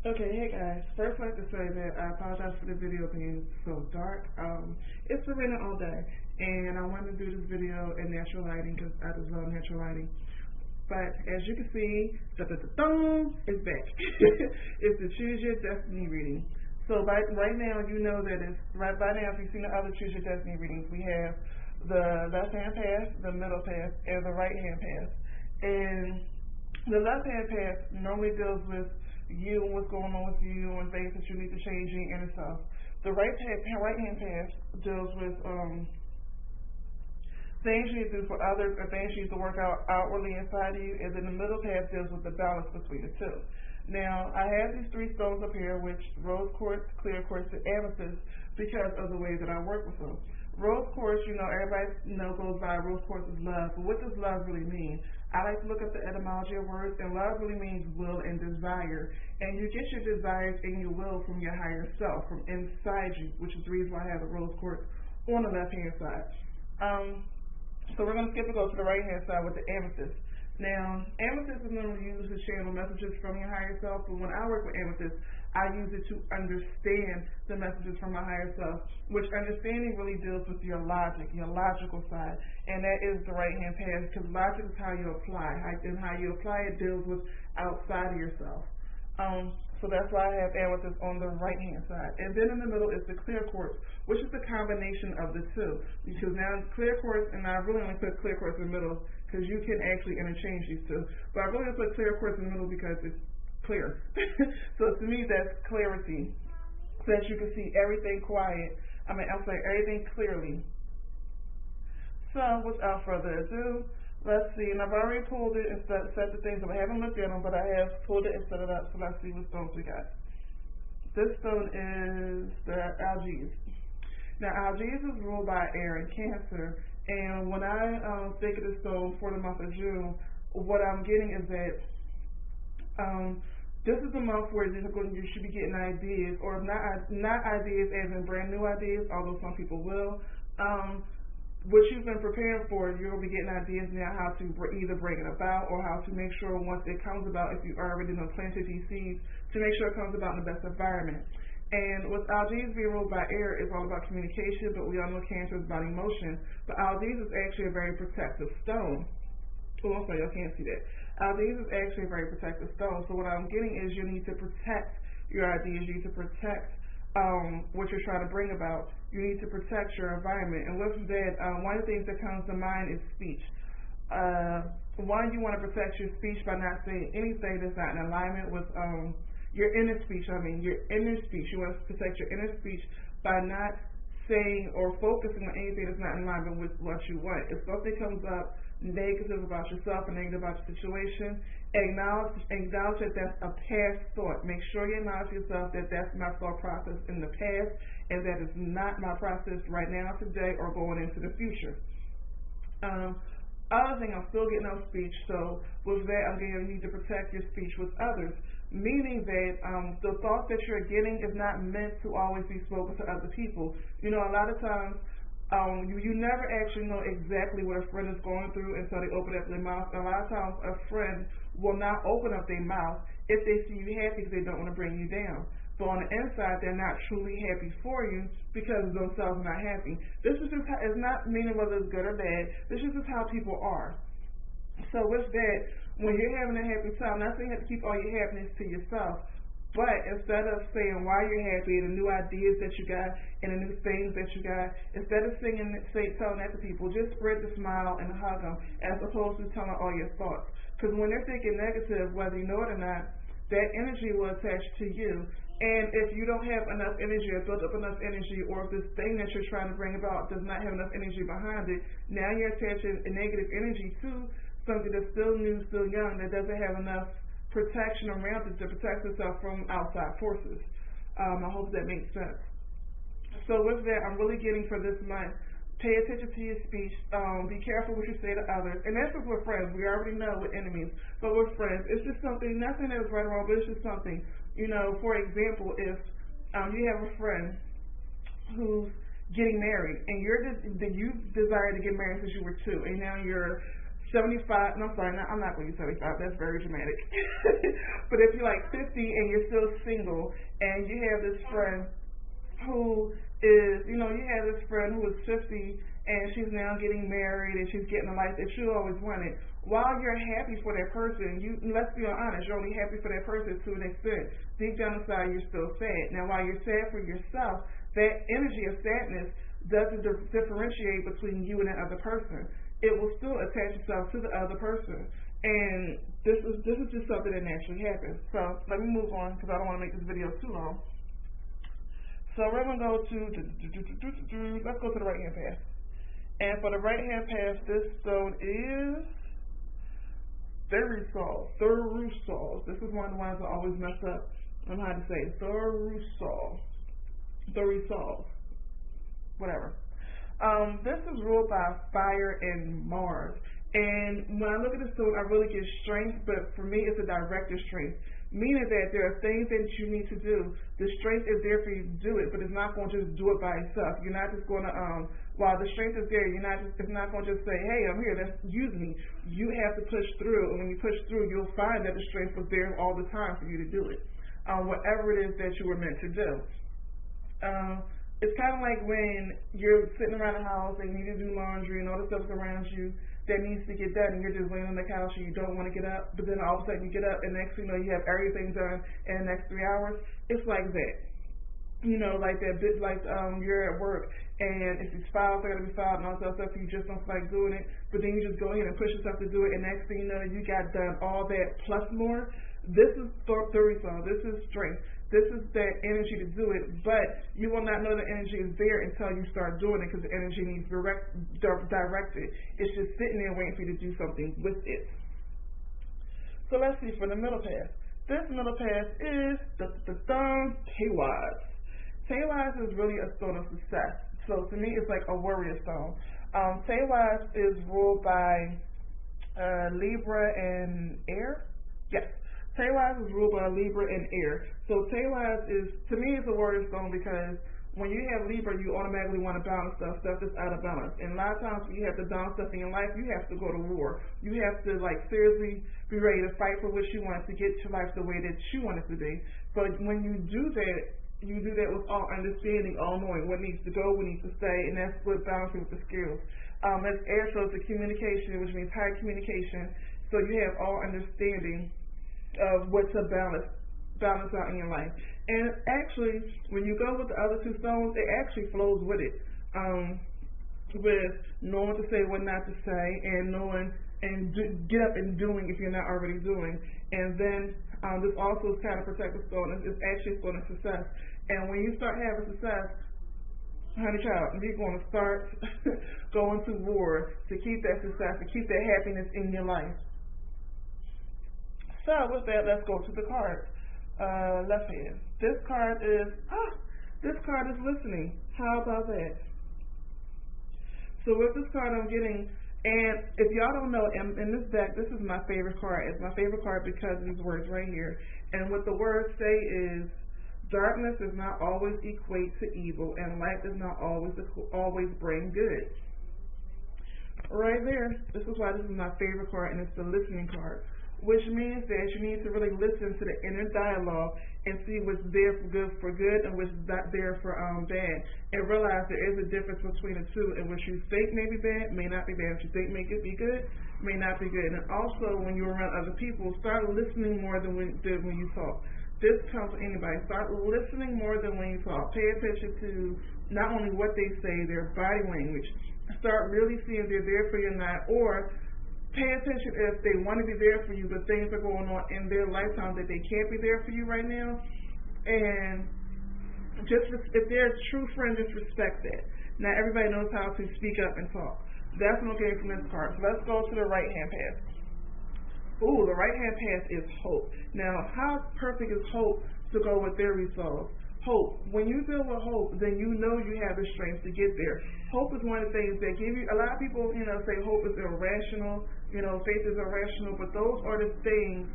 Okay, hey guys. First, I'd like to say that I apologize for the video being so dark. It's been raining all day, and I wanted to do this video in natural lighting because I just love natural lighting. But as you can see, is back. It's the Choose Your Destiny reading. So right now, you know that it's right by now. If you've seen the other Choose Your Destiny readings, we have the left hand path, the middle path, and the right hand path. And the left hand path normally deals with you and what's going on with you and things that you need to change in your inner self. The right hand path deals with things you need to do for others or things you need to work out outwardly inside of you, and then the middle path deals with the balance between the two. Now, I have these three stones up here, which rose quartz, clear quartz, and amethyst, because of the way that I work with them. Rose quartz, everybody goes by rose quartz is love, but what does love really mean? I like to look up the etymology of words, and love really means will and desire. And you get your desires and your will from your higher self, from inside you, which is the reason why I have the rose quartz on the left-hand side. So we're going to skip and go to the right-hand side with the amethyst. Now, amethyst is normally used to channel messages from your higher self, but when I work with amethyst, I use it to understand the messages from my higher self, which understanding really deals with your logic, your logical side, and that is the right-hand path, because logic is how you apply, and how you apply it deals with outside of yourself. So that's why I have amethyst on the right-hand side. And then in the middle is the clear quartz, which is the combination of the two. Because now clear quartz, and I really only put clear quartz in the middle because you can actually interchange these two. But I really put clear quartz in the middle because it's clear. So to me, that's clarity. So that you can see everything everything clearly. So without further ado, let's see, and I've already pulled it and set the things up. I haven't looked at them, but I have pulled it and set it up, so let's see what stones we got. This stone is the algae. Now, algae is ruled by air and Cancer, and when I think of this stone for the month of June, what I'm getting is that this is the month where you should be getting ideas, or not ideas as in brand new ideas, although some people will. What you've been preparing for, you'll be getting ideas now how to either bring it about or how to make sure once it comes about, if you already planted these seeds, to make sure it comes about in the best environment. And with algae being ruled by air, it's all about communication, but we all know Cancer is about emotion. But algae is actually a very protective stone. Oh, I'm sorry, y'all can't see that. Algae is actually a very protective stone. So what I'm getting is you need to protect your ideas. You need to protect what you're trying to bring about. You need to protect your environment. And with that, one of the things that comes to mind is speech. One, you want to protect your speech by not saying anything that's not in alignment with your inner speech. Your inner speech. You want to protect your inner speech by not saying or focusing on anything that's not in alignment with what you want. If something comes up negative about yourself or negative about your situation, acknowledge that that's a past thought. Make sure you acknowledge yourself that that's my thought process in the past, and that is not my process right now, today, or going into the future. Other thing, I'm still getting on speech, so with that, I'm going to need to protect your speech with others, meaning that the thought that you're getting is not meant to always be spoken to other people. A lot of times, you never actually know exactly what a friend is going through until they open up their mouth. A lot of times, a friend will not open up their mouth if they see you happy because they don't want to bring you down. But on the inside, they're not truly happy for you because themselves are not happy. This is just it's not meaning whether it's good or bad. This is just how people are. So with that, when you're having a happy time, not saying you have to keep all your happiness to yourself, but instead of saying why you're happy and the new ideas that you got and the new things that you got, instead of telling that to people, just spread the smile and hug them as opposed to telling all your thoughts. Because when they're thinking negative, whether you know it or not, that energy will attach to you. And if you don't have enough energy or build up enough energy, or if this thing that you're trying to bring about does not have enough energy behind it, now you're attaching a negative energy to something that's still new, still young, that doesn't have enough protection around it to protect itself from outside forces. I hope that makes sense. So with that, I'm really getting for this month, pay attention to your speech, be careful what you say to others, and that's just with friends. We already know with enemies, but with friends, it's just something, nothing that is right or wrong, but it's just something. For example, if you have a friend who's getting married, and you desire to get married since you were 2, and now you're 75, no, I'm sorry, I'm not going to use 75, that's very dramatic. But if you're like 50 and you're still single and you have this friend who is, you have this friend who is 50 and she's now getting married and she's getting a life that you always wanted. While you're happy for that person, let's be honest, you're only happy for that person to an extent. Deep down inside, you're still sad. Now, while you're sad for yourself, that energy of sadness doesn't differentiate between you and that other person. It will still attach itself to the other person. And this is just something that naturally happens. So let me move on because I don't want to make this video too long. So we're going to go to, let's go to the right-hand path. And for the right-hand path, this stone is Thurusol. This is one of the ones I always mess up on how to say it. Thurusol. Whatever. This is ruled by fire and Mars. And when I look at the stone, I really get strength, but for me, it's a director strength. Meaning that there are things that you need to do. The strength is there for you to do it, but it's not going to just do it by itself. You're not just going to, while the strength is there, it's not going to just say, hey, I'm here, use me. You have to push through, and when you push through, you'll find that the strength was there all the time for you to do it. Whatever it is that you were meant to do. It's kind of like when you're sitting around the house and you need to do laundry and all the stuff's around you that needs to get done, and you're just laying on the couch and you don't want to get up, but then all of a sudden you get up and next thing you know you have everything done in the next 3 hours. It's like that. Like that bit, like you're at work and if these files are going to be filed and all that stuff, you just don't feel like doing it, but then you just go ahead and push yourself to do it, and next thing you know you got done all that plus more. This is Thurusol. This is strength. This is that energy to do it, but you will not know the energy is there until you start doing it because the energy needs directed. It's just sitting there waiting for you to do something with it. So let's see for the middle path. This middle path is Tawaz. Tawaz is really a stone of success. So to me, it's like a warrior stone. Tawaz is ruled by Libra and air. Yes. Tawaz is ruled by Libra and air. So Tawaz is, to me, it's a warrior stone because when you have Libra, you automatically want to balance stuff that's out of balance. And a lot of times when you have to balance stuff in your life, you have to go to war. You have to seriously be ready to fight for what you want to get your life the way that you want it to be. But when you do that with all understanding, all knowing what needs to go, what needs to stay, and that's what balancing with the skills. As air shows the communication, which means high communication, so you have all understanding of what to balance out in your life. And actually, when you go with the other two stones, it actually flows with it. With knowing what to say, what not to say, and knowing and get up and doing if you're not already doing. And then this also is kind of protective stone. It's actually a stone of success. And when you start having success, honey child, you're going to start going to war to keep that success, to keep that happiness in your life. So with that, let's go to the card. Left hand. This card is listening. How about that? So with this card I'm getting, and if y'all don't know, in this deck, this is my favorite card. It's my favorite card because of these words right here. And what the words say is, darkness does not always equate to evil, and light does not always bring good. Right there. This is why this is my favorite card, and it's the listening card. Which means that you need to really listen to the inner dialogue and see what's there for good and what's not there for bad, and realize there is a difference between the two, and what you think may be bad may not be bad. What you think may be good may not be good. And also, when you're around other people, start listening more than when you talk. This comes with anybody. Start listening more than when you talk. Pay attention to not only what they say, their body language. Start really seeing if they're there for you or not, or pay attention if they want to be there for you, but things are going on in their lifetime that they can't be there for you right now. And if they're a true friend, just respect that. Not everybody knows how to speak up and talk. That's what I'm getting from this card. So let's go to the right-hand path. Ooh, the right-hand path is hope. Now, how perfect is hope to go with their results? Hope. When you deal with hope, then you know you have the strength to get there. Hope is one of the things that give you, a lot of people, say hope is irrational, faith is irrational, but those are the things,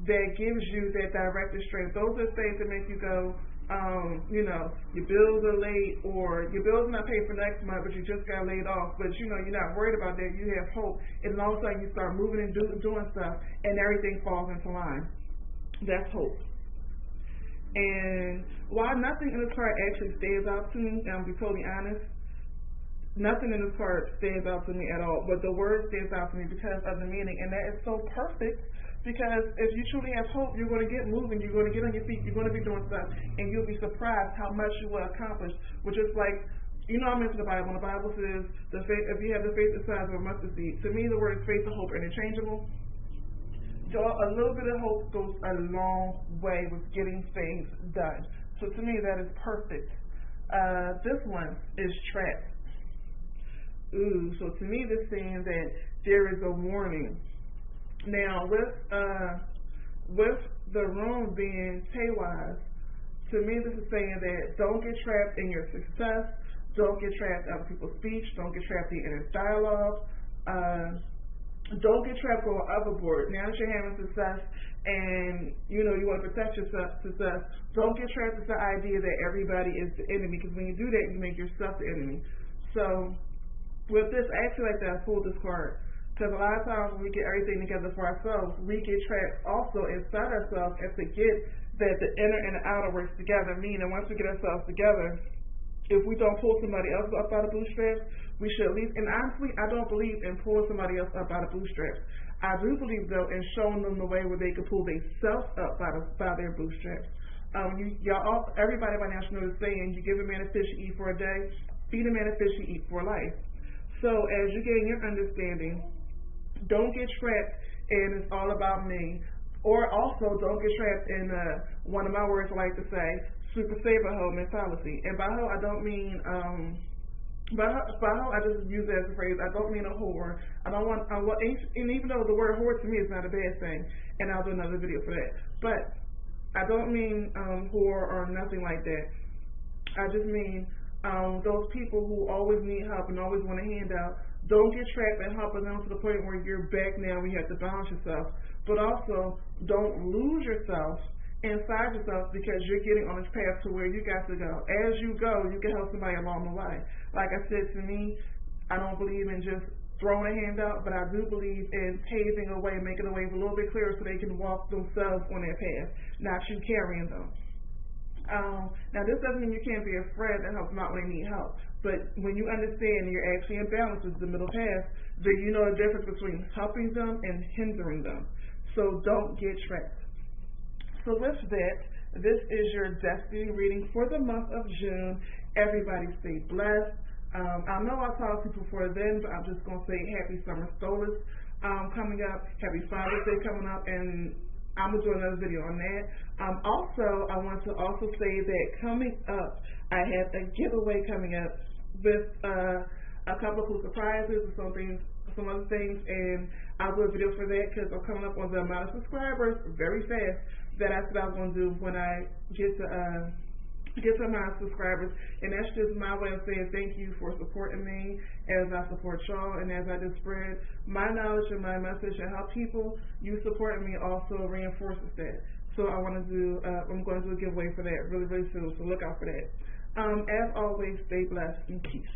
that gives you that directive strength. Those are the things that make you go, your bills are late, or your bills are not paid for next month, but you just got laid off, but you're not worried about that. You have hope, and then all of a sudden you start moving and doing stuff, and everything falls into line. That's hope. And while nothing in this card actually stands out to me, and I'll be totally honest, nothing in this card stands out to me at all, but the word stands out to me because of the meaning, and that is so perfect. Because if you truly have hope, you're going to get moving, you're going to get on your feet, you're going to be doing stuff, and you'll be surprised how much you will accomplish. Which is like, I mentioned the Bible. The Bible says, if you have the faith the size of a mustard seed. To me, the words faith and hope are interchangeable. A little bit of hope goes a long way with getting things done. So to me, that is perfect. This one is trapped. So to me, this is saying that there is a warning. Now, with the room being pay-wise, to me this is saying that don't get trapped in your success, don't get trapped in other people's speech, don't get trapped in inner dialogue, don't get trapped going overboard. Now that you're having success and you want to protect yourself success, don't get trapped with the idea that everybody is the enemy, because when you do that, you make yourself the enemy. So with this, I actually like that I pulled this card. Because a lot of times when we get everything together for ourselves, we get trapped also inside ourselves and forget that the inner and the outer works together. Meaning, once we get ourselves together, if we don't pull somebody else up out of bootstraps, we should at least, and honestly, I don't believe in pulling somebody else up out of bootstraps. I do believe, though, in showing them the way where they can pull themselves up by their bootstraps. Everybody by now should know the saying, you give a man a fish to eat for a day, feed a man a fish to eat for life. So as you gain your understanding, don't get trapped and it's all about me. Or also don't get trapped in one of my words I like to say, super saver hoe mentality. And by hoe I don't mean by hoe I just use it as a phrase. I don't mean a whore. And even though the word whore to me is not a bad thing, and I'll do another video for that. But I don't mean whore or nothing like that. I just mean those people who always need help and always want a handout. Don't get trapped and helping them to the point where you're back now, where you have to balance yourself. But also, don't lose yourself inside yourself because you're getting on this path to where you got to go. As you go, you can help somebody along the way. Like I said, to me, I don't believe in just throwing a hand out, but I do believe in paving a way, making the way a little bit clearer so they can walk themselves on their path, not you carrying them. Now, this doesn't mean you can't be a friend and help them out when they need help. But when you understand you're actually in balance with the middle path, then you know the difference between helping them and hindering them. So don't get trapped. So with that, this is your destiny reading for the month of June. Everybody stay blessed. I know I'll talk to people before then, but I'm just going to say happy summer solstice coming up, happy Father's Day coming up, and I'm going to do another video on that. Also, I want to also say that coming up, I have a giveaway coming up with a couple of cool surprises and some other things, and I'll do a video for that because I'm coming up on the amount of subscribers very fast that I said I was going to do when I get to my subscribers. And that's just my way of saying thank you for supporting me as I support y'all, and as I just spread my knowledge and my message and help people. You supporting me also reinforces that. So I'm going to do a giveaway for that really, really soon, so look out for that. As always, stay blessed and peace.